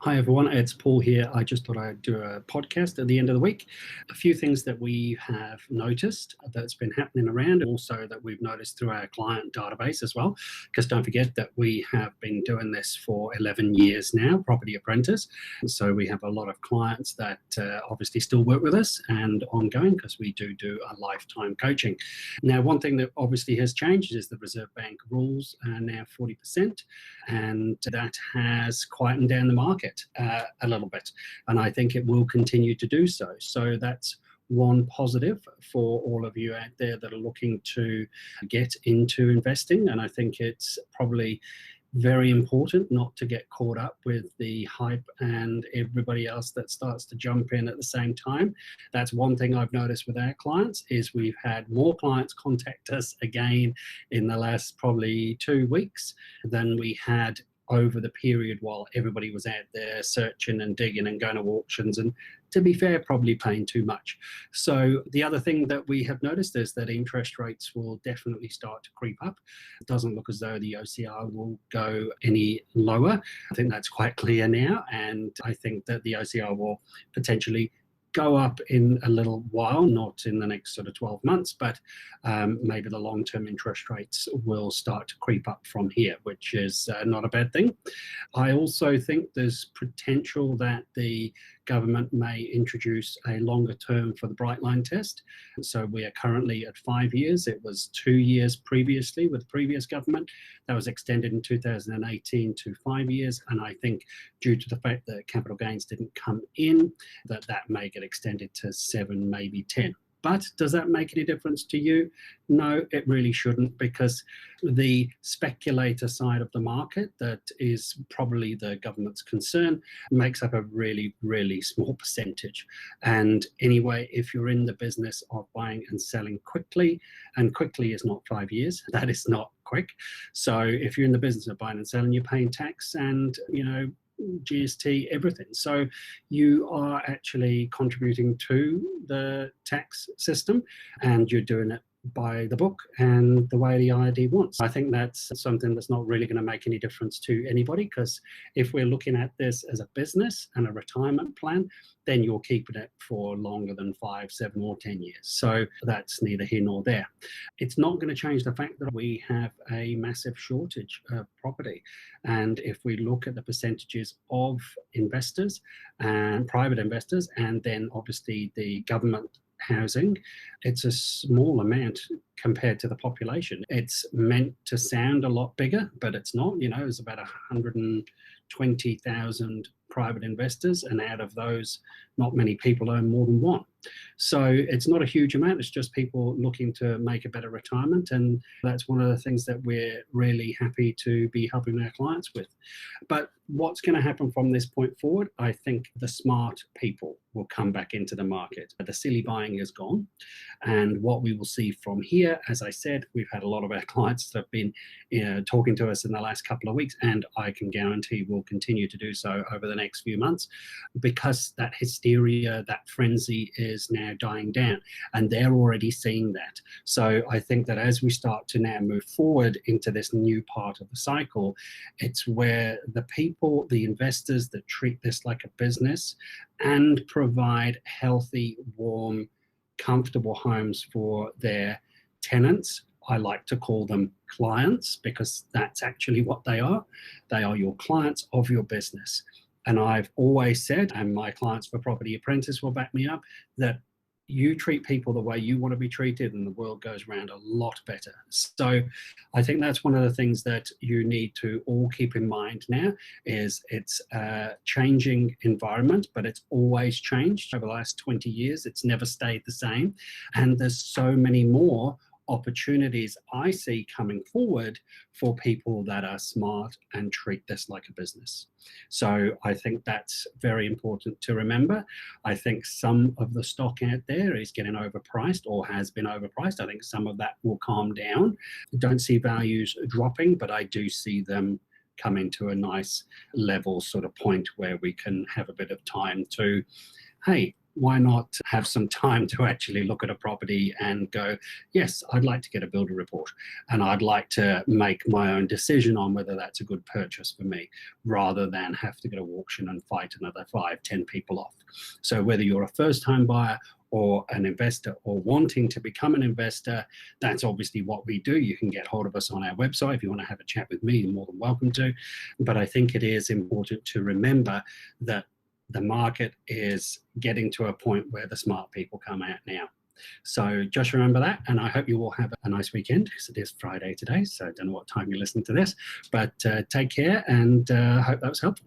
Hi everyone, it's Paul here. I just thought I'd do a podcast at the end of the week. A few things that we have noticed that's been happening around, and also that we've noticed through our client database as well, because don't forget that we have been doing this for 11 years now, Property Apprentice. So we have a lot of clients that obviously still work with us and ongoing, because we do a lifetime coaching. Now, one thing that obviously has changed is the Reserve Bank rules are now 40%, and that has quietened down the market a little bit, and I think it will continue to do so. So that's one positive for all of you out there that are looking to get into investing, and I think it's probably very important not to get caught up with the hype and everybody else that starts to jump in at the same time. That's one thing I've noticed with our clients, is we've had more clients contact us again in the last probably 2 weeks than we had over the period while everybody was out there searching and digging and going to auctions, and to be fair, probably paying too much. So the other thing that we have noticed is that interest rates will definitely start to creep up. It doesn't look as though the OCR will go any lower. I think that's quite clear now, and I think that the OCR will potentially go up in a little while, not in the next sort of 12 months, but maybe the long-term interest rates will start to creep up from here, which is not a bad thing. I also think there's potential that the government may introduce a longer term for the Bright Line test. So we are currently at 5 years. It was 2 years previously with the previous government. That was extended in 2018 to 5 years. And I think due to the fact that capital gains didn't come in, that may get extended to 7, maybe 10. But does that make any difference to you? No, it really shouldn't, because the speculator side of the market, that is probably the government's concern, makes up a really, really small percentage. And anyway, if you're in the business of buying and selling quickly, and quickly is not 5 years, that is not quick. So if you're in the business of buying and selling, you're paying tax and, GST, everything. So you are actually contributing to the tax system, and you're doing it by the book and the way the ID wants. I think that's something that's not really going to make any difference to anybody, because if we're looking at this as a business and a retirement plan, then you're keeping it for longer than 5, 7 or 10 years. So that's neither here nor there. It's not going to change the fact that we have a massive shortage of property. And if we look at the percentages of investors and private investors, and then obviously the government housing, it's a small amount compared to the population. It's meant to sound a lot bigger, but it's not. There's about 120,000 private investors, and out of those, not many people own more than one. So it's not a huge amount. It's just people looking to make a better retirement, and that's one of the things that we're really happy to be helping our clients with. But what's going to happen from this point forward? I think the smart people will come back into the market. The silly buying is gone, and what we will see from here, as I said, we've had a lot of our clients that have been talking to us in the last couple of weeks, and I can guarantee we'll continue to do so over the next few months, because that hysteria, that frenzy is now dying down, and they're already seeing that. So I think that as we start to now move forward into this new part of the cycle, it's where the people, the investors that treat this like a business and provide healthy, warm, comfortable homes for their tenants. I like to call them clients, because that's actually what they are. They are your clients of your business. And I've always said, and my clients for Property Apprentice will back me up, that you treat people the way you want to be treated, and the world goes around a lot better. So I think that's one of the things that you need to all keep in mind now, is it's a changing environment, but it's always changed over the last 20 years. It's never stayed the same. And there's so many more opportunities I see coming forward for people that are smart and treat this like a business. So I think that's very important to remember. I think some of the stock out there is getting overpriced, or has been overpriced. I think some of that will calm down. Don't see values dropping, but I do see them coming to a nice level sort of point where we can have a bit of time to, hey, why not have some time to actually look at a property and go, yes, I'd like to get a builder report and I'd like to make my own decision on whether that's a good purchase for me, rather than have to go to auction and fight another 5-10 people off. So whether you're a first time buyer or an investor or wanting to become an investor, that's obviously what we do. You can get hold of us on our website. If you want to have a chat with me, you're more than welcome to. But I think it is important to remember that the market is getting to a point where the smart people come out now. So just remember that, and I hope you all have a nice weekend, because it is Friday today, so I don't know what time you're listening to this, but take care, and hope that was helpful.